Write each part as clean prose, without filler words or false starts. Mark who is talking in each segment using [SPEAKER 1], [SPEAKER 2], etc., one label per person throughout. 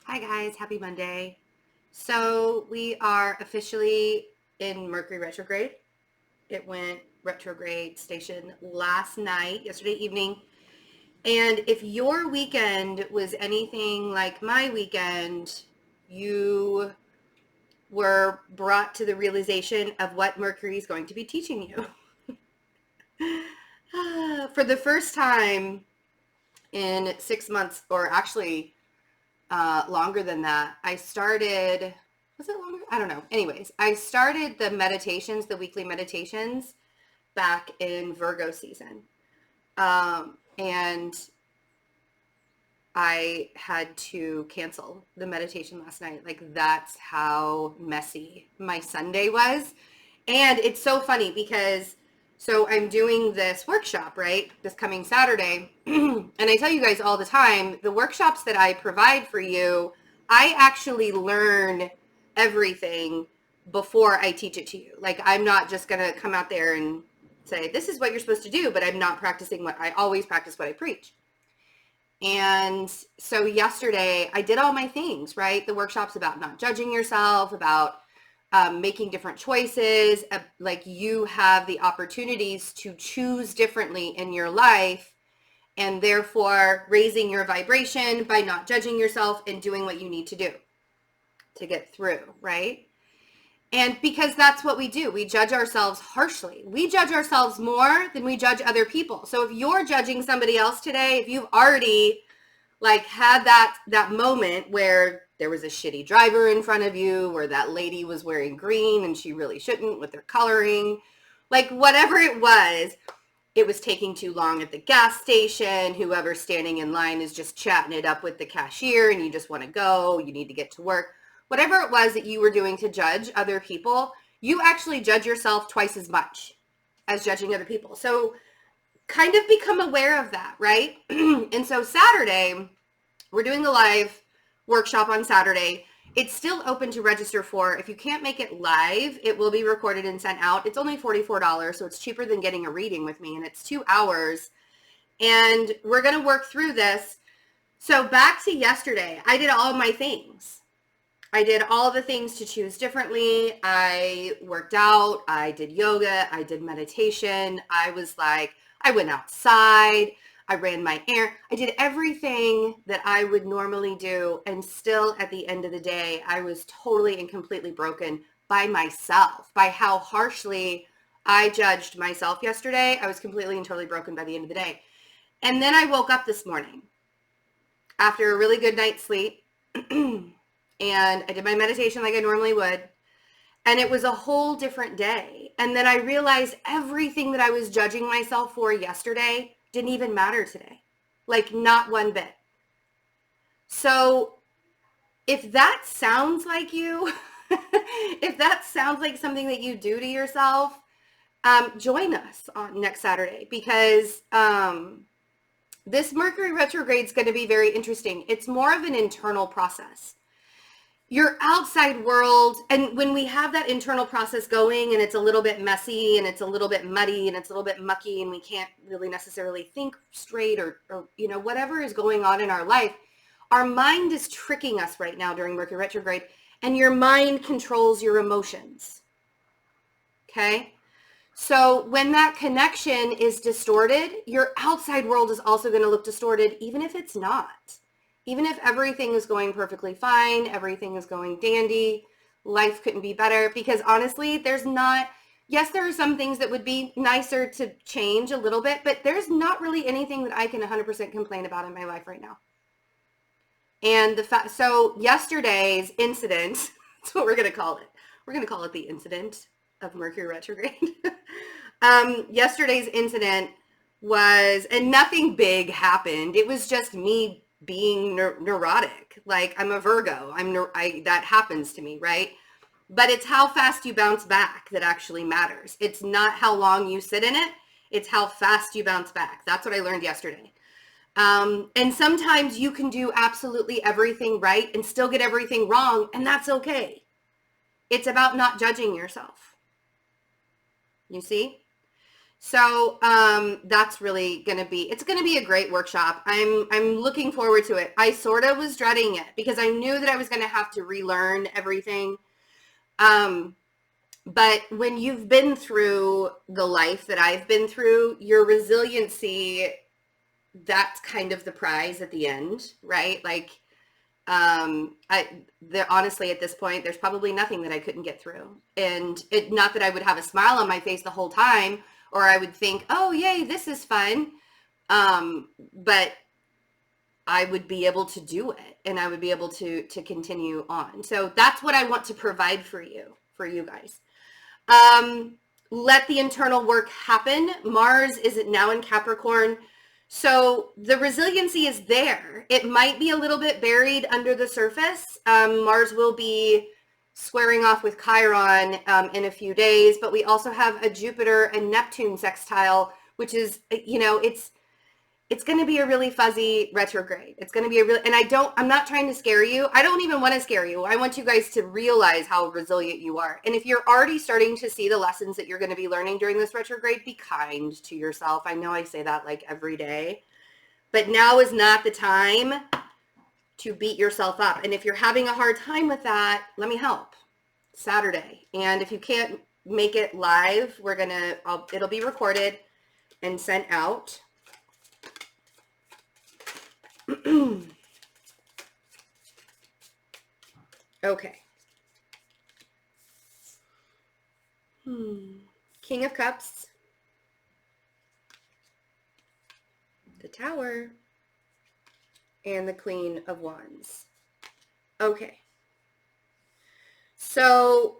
[SPEAKER 1] Hi guys, happy Monday. So we are officially in Mercury retrograde. It went retrograde station last night, yesterday evening. And if your weekend was anything like my weekend, you were brought to the realization of what Mercury is going to be teaching you. For the first time in 6 months, or actually longer than that. Was it longer? I don't know. Anyways, I started the meditations, the weekly meditations back in Virgo season. And I had to cancel the meditation last night. Like, that's how messy my Sunday was. And it's so funny because I'm doing this workshop, right? This coming Saturday. And I tell you guys all the time, the workshops that I provide for you, I actually learn everything before I teach it to you. Like, I'm not just going to come out there and say, this is what you're supposed to do, but I'm not practicing what I always practice what I preach. And so yesterday I did all my things, right? The workshop's about not judging yourself, about making different choices. Like, you have the opportunities to choose differently in your life, and therefore raising your vibration by not judging yourself and doing what you need to do to get through, right? And because that's what we do, we judge ourselves harshly. We judge ourselves more than we judge other people. So if you're judging somebody else today, if you've already had that moment where there was a shitty driver in front of you, or that lady was wearing green and she really shouldn't with their coloring, like whatever it was taking too long at the gas station, whoever's standing in line is just chatting it up with the cashier and you just want to go, you need to get to work. Whatever it was that you were doing to judge other people, you actually judge yourself twice as much as judging other people. So kind of become aware of that, right? And so Saturday, we're doing the live workshop on Saturday. It's still open to register for. If you can't make it live, it will be recorded and sent out. It's only $44, so it's cheaper than getting a reading with me, and it's 2 hours. And we're going to work through this. So back to yesterday, I did all my things. I did all the things to choose differently. I worked out, I did yoga, I did meditation. I went outside, I ran my errand. I did everything that I would normally do. And still at the end of the day, I was totally and completely broken by myself, by how harshly I judged myself yesterday. I was completely and totally broken by the end of the day. And then I woke up this morning after a really good night's sleep. And I did my meditation like I normally would. And it was a whole different day. And then I realized everything that I was judging myself for yesterday didn't even matter today. Like, not one bit. So if that sounds like you, if that sounds like something that you do to yourself, join us on next Saturday, because this Mercury retrograde is going to be very interesting. It's more of an internal process. Your outside world, and when we have that internal process going and it's a little bit messy and it's a little bit muddy and it's a little bit mucky and we can't really necessarily think straight, or whatever is going on in our life, our mind is tricking us right now during Mercury retrograde, and your mind controls your emotions. Okay? So when that connection is distorted, your outside world is also going to look distorted, even if it's not. Even if everything is going perfectly fine, everything is going dandy, life couldn't be better, because honestly, there are some things that would be nicer to change a little bit, but there's not really anything that I can 100% complain about in my life right now. And so yesterday's incident, that's what we're going to call it. We're going to call it the incident of Mercury retrograde. Yesterday's incident was, and nothing big happened. It was just me being neurotic. Like, I'm a Virgo. That happens to me, right? But it's how fast you bounce back that actually matters. It's not how long you sit in it. It's how fast you bounce back. That's what I learned yesterday. And sometimes you can do absolutely everything right and still get everything wrong, and that's okay. It's about not judging yourself. You see? So that's really going to be, it's going to be a great workshop. I'm looking forward to it. I sort of was dreading it because I knew that I was going to have to relearn everything. But when you've been through the life that I've been through, your resiliency, that's kind of the prize at the end, right? Like, honestly, at this point, there's probably nothing that I couldn't get through. And not that I would have a smile on my face the whole time, or I would think, oh, yay, this is fun. But I would be able to do it, and I would be able to continue on. So that's what I want to provide for you guys. Let the internal work happen. Mars is now in Capricorn. So the resiliency is there. It might be a little bit buried under the surface. Mars will be squaring off with Chiron in a few days, but we also have a Jupiter and Neptune sextile, which is, you know, it's going to be a really fuzzy retrograde. It's going to be and I'm not trying to scare you. I don't even want to scare you. I want you guys to realize how resilient you are. And if you're already starting to see the lessons that you're going to be learning during this retrograde, be kind to yourself. I know I say that like every day, but now is not the time to beat yourself up. And if you're having a hard time with that, let me help. Saturday. And if you can't make it live, it'll be recorded and sent out. Okay. King of Cups, the Tower, and the Queen of Wands. Okay. So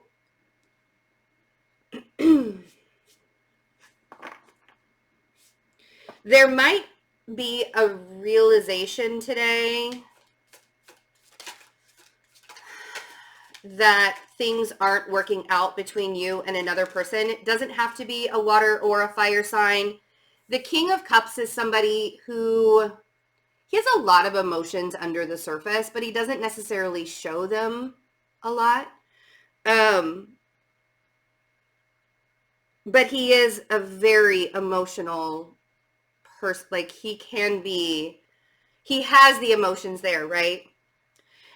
[SPEAKER 1] there might be a realization today that things aren't working out between you and another person. It doesn't have to be a water or a fire sign. The King of Cups is somebody who, he has a lot of emotions under the surface, but he doesn't necessarily show them a lot. But he is a very emotional person. Like he has the emotions there, right?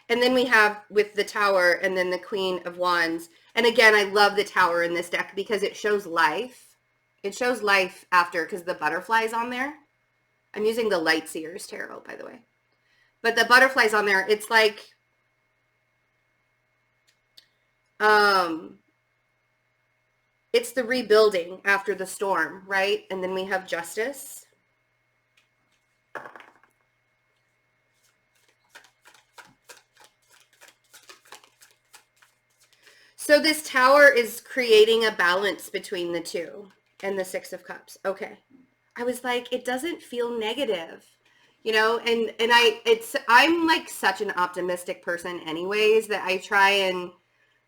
[SPEAKER 1] And then we have with the Tower and then the Queen of Wands. And again, I love the Tower in this deck because it shows life. It shows life after, because the butterfly's on there. I'm using the Light Seers Tarot, by the way. But the butterfly's on there. It's like, it's the rebuilding after the storm, right? And then we have Justice. So this Tower is creating a balance between the two and the Six of Cups. Okay. I was like, it doesn't feel negative, you know, and I'm like such an optimistic person anyways, that I try and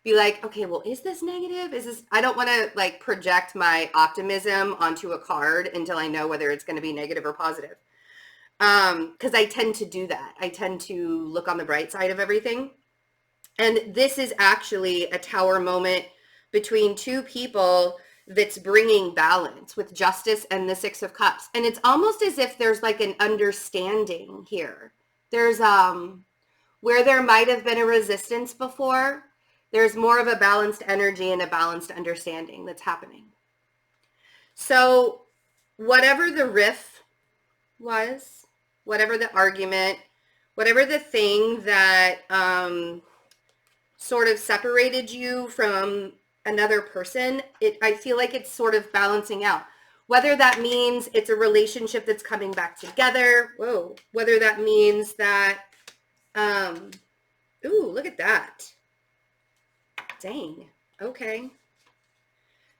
[SPEAKER 1] be like, okay, well, is this negative? I don't want to like project my optimism onto a card until I know whether it's going to be negative or positive. Because I tend to do that. I tend to look on the bright side of everything. And this is actually a Tower moment between two people that's bringing balance with Justice and the Six of Cups. And it's almost as if there's like an understanding here. There's where there might have been a resistance before, there's more of a balanced energy and a balanced understanding that's happening. So whatever the riff was, whatever the argument, whatever the thing that sort of separated you from another person, I feel like it's sort of balancing out. Whether that means it's a relationship that's coming back together, whether that means that, ooh, look at that. Dang, okay.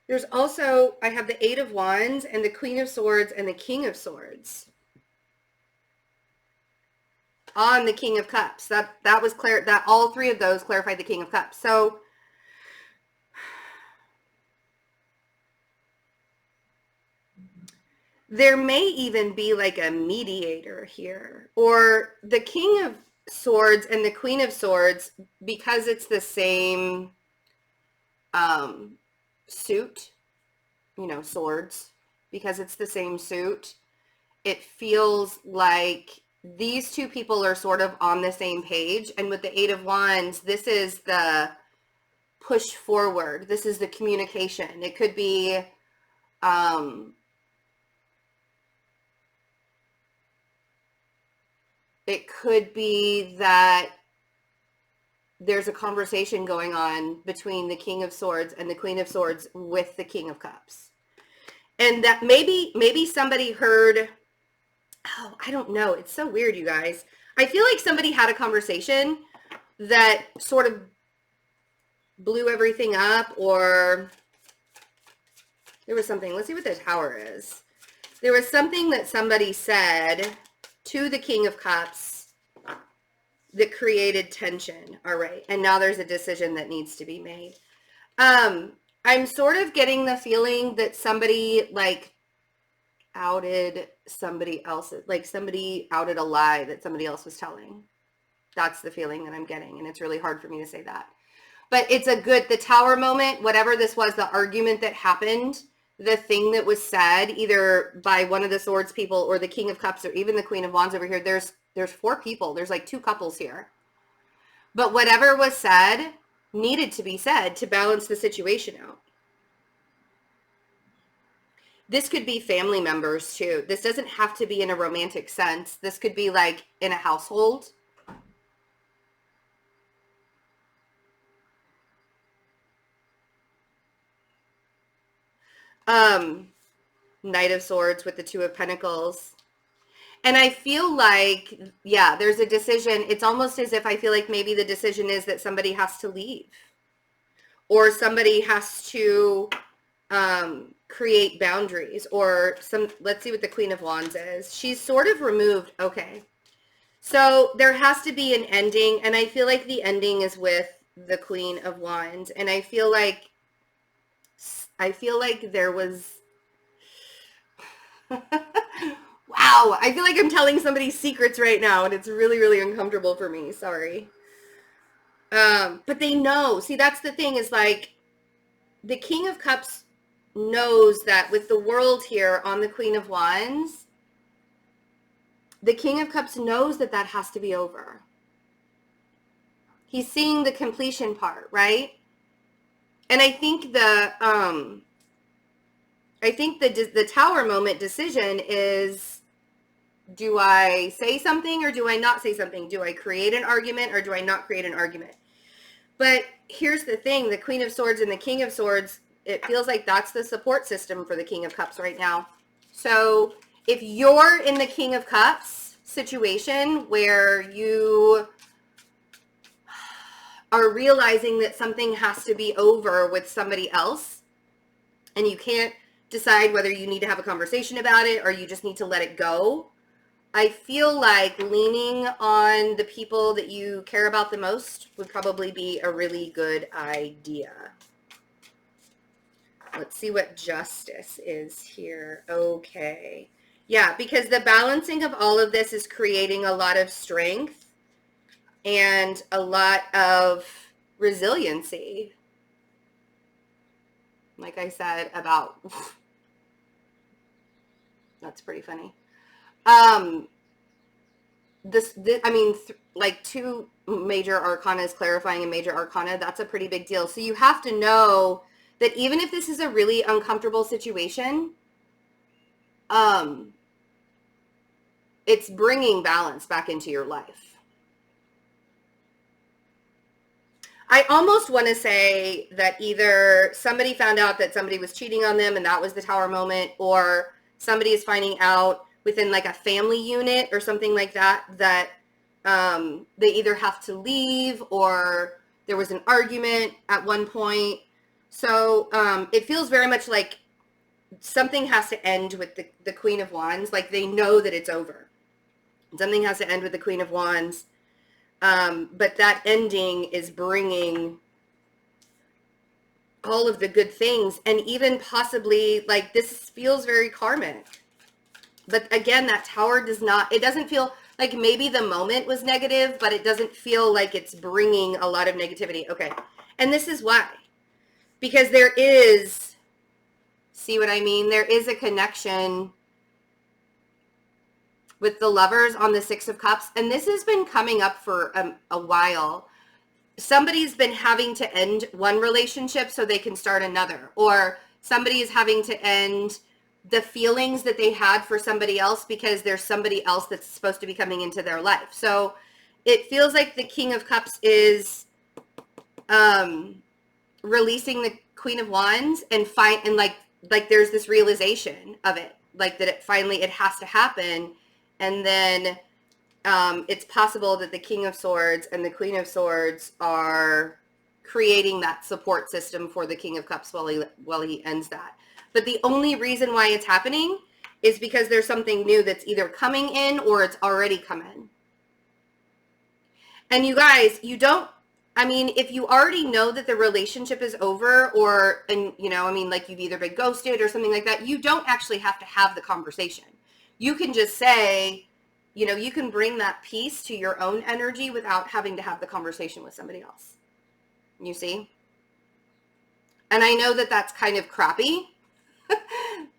[SPEAKER 1] There's also, I have the Eight of Wands and the Queen of Swords and the King of Swords on the King of Cups. That was clear, that all three of those clarified the King of Cups. So there may even be like a mediator here, or the King of Swords and the Queen of Swords, because it's the same suit, you know, swords, because it's the same suit, it feels like these two people are sort of on the same page. And with the Eight of Wands, this is the push forward. This is the communication. It could be, that there's a conversation going on between the King of Swords and the Queen of Swords with the King of Cups. And that maybe somebody heard, oh, I don't know. It's so weird, you guys. I feel like somebody had a conversation that sort of blew everything up, or there was something. Let's see what the Tower is. There was something that somebody said to the King of Cups that created tension. All right. And now there's a decision that needs to be made. I'm sort of getting the feeling that somebody like outed somebody else's, like somebody outed a lie that somebody else was telling. That's the feeling that I'm getting. And it's really hard for me to say that. But it's the Tower moment, whatever this was, the argument that happened, the thing that was said either by one of the Swords people or the King of Cups or even the Queen of Wands over here. There's 4 people. There's like 2 couples here. But whatever was said needed to be said to balance the situation out. This could be family members too. This doesn't have to be in a romantic sense. This could be like in a household. Knight of Swords with the 2 of Pentacles. And I feel like, yeah, there's a decision. It's almost as if I feel like maybe the decision is that somebody has to leave. Or somebody has to create boundaries. Or let's see what the Queen of Wands is. She's sort of removed. Okay. So there has to be an ending. And I feel like the ending is with the Queen of Wands. And I feel like there was... Wow, I feel like I'm telling somebody's secrets right now, and it's really, really uncomfortable for me. Sorry. But they know. See, that's the thing, is like the King of Cups knows that with the World here on the Queen of Wands, the King of Cups knows that that has to be over. He's seeing the completion part, right? And I think the Tower moment decision is, do I say something or do I not say something? Do I create an argument or do I not create an argument? But here's the thing, the Queen of Swords and the King of Swords, it feels like that's the support system for the King of Cups right now. So if you're in the King of Cups situation where you are realizing that something has to be over with somebody else and you can't decide whether you need to have a conversation about it or you just need to let it go, I feel like leaning on the people that you care about the most would probably be a really good idea. Let's see what Justice is here. Okay. Yeah, because the balancing of all of this is creating a lot of strength and a lot of resiliency. Like I said about... That's pretty funny. Like 2 major arcanas clarifying a major arcana, that's a pretty big deal. So you have to know that even if this is a really uncomfortable situation, it's bringing balance back into your life. I almost want to say that either somebody found out that somebody was cheating on them and that was the Tower moment, or somebody is finding out within like a family unit or something like that, that they either have to leave or there was an argument at one point. So it feels very much like something has to end with the Queen of Wands. Like they know that it's over. Something has to end with the Queen of Wands. But that ending is bringing all of the good things, and even possibly like this feels very karmic. But again, that Tower it doesn't feel like, maybe the moment was negative, but it doesn't feel like it's bringing a lot of negativity. Okay. And this is why, because there is See what I mean? There is a connection with the Lovers on the Six of Cups, and this has been coming up for a while. Somebody's been having to end one relationship so they can start another, or somebody is having to end the feelings that they had for somebody else because there's somebody else that's supposed to be coming into their life. So it feels like the King of Cups is releasing the Queen of Wands and like there's this realization of it, like that it has to happen. And then it's possible that the King of Swords and the Queen of Swords are creating that support system for the King of Cups while he ends that. But the only reason why it's happening is because there's something new that's either coming in or it's already come in. And you guys, if you already know that the relationship is over, like you've either been ghosted or something like that, you don't actually have to have the conversation. You can just say, you can bring that peace to your own energy without having to have the conversation with somebody else. You see? And I know that that's kind of crappy.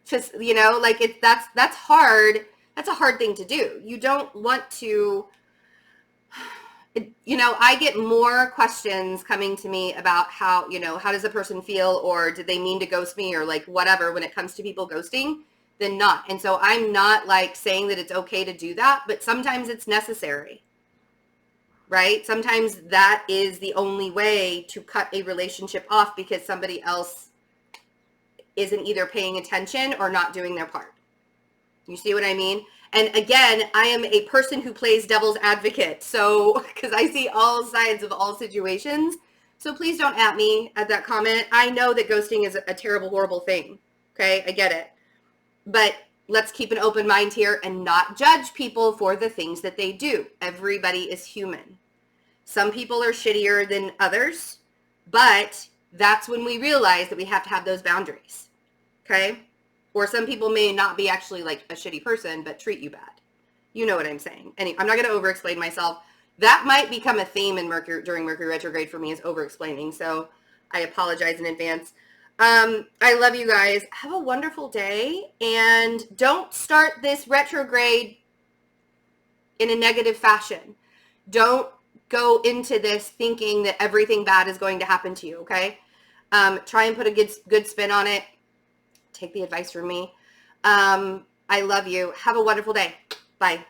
[SPEAKER 1] Just, that's hard. That's a hard thing to do. You don't want to, I get more questions coming to me about how does a person feel, or did they mean to ghost me, or like whatever, when it comes to people ghosting than not. And so I'm not like saying that it's okay to do that, but sometimes it's necessary, right? Sometimes that is the only way to cut a relationship off because somebody else isn't either paying attention or not doing their part. You see what I mean? And again, I am a person who plays devil's advocate. So, because I see all sides of all situations. So please don't at me at that comment. I know that ghosting is a terrible, horrible thing. Okay, I get it. But let's keep an open mind here and not judge people for the things that they do. Everybody is human. Some people are shittier than others, but that's when we realize that we have to have those boundaries. Okay? Or some people may not be actually like a shitty person, but treat you bad. You know what I'm saying. Anyway, I'm not going to over-explain myself. That might become a theme in during Mercury retrograde for me, is over-explaining. So I apologize in advance. I love you guys. Have a wonderful day. And don't start this retrograde in a negative fashion. Don't go into this thinking that everything bad is going to happen to you, okay? Try and put a good spin on it. Take the advice from me. I love you. Have a wonderful day. Bye.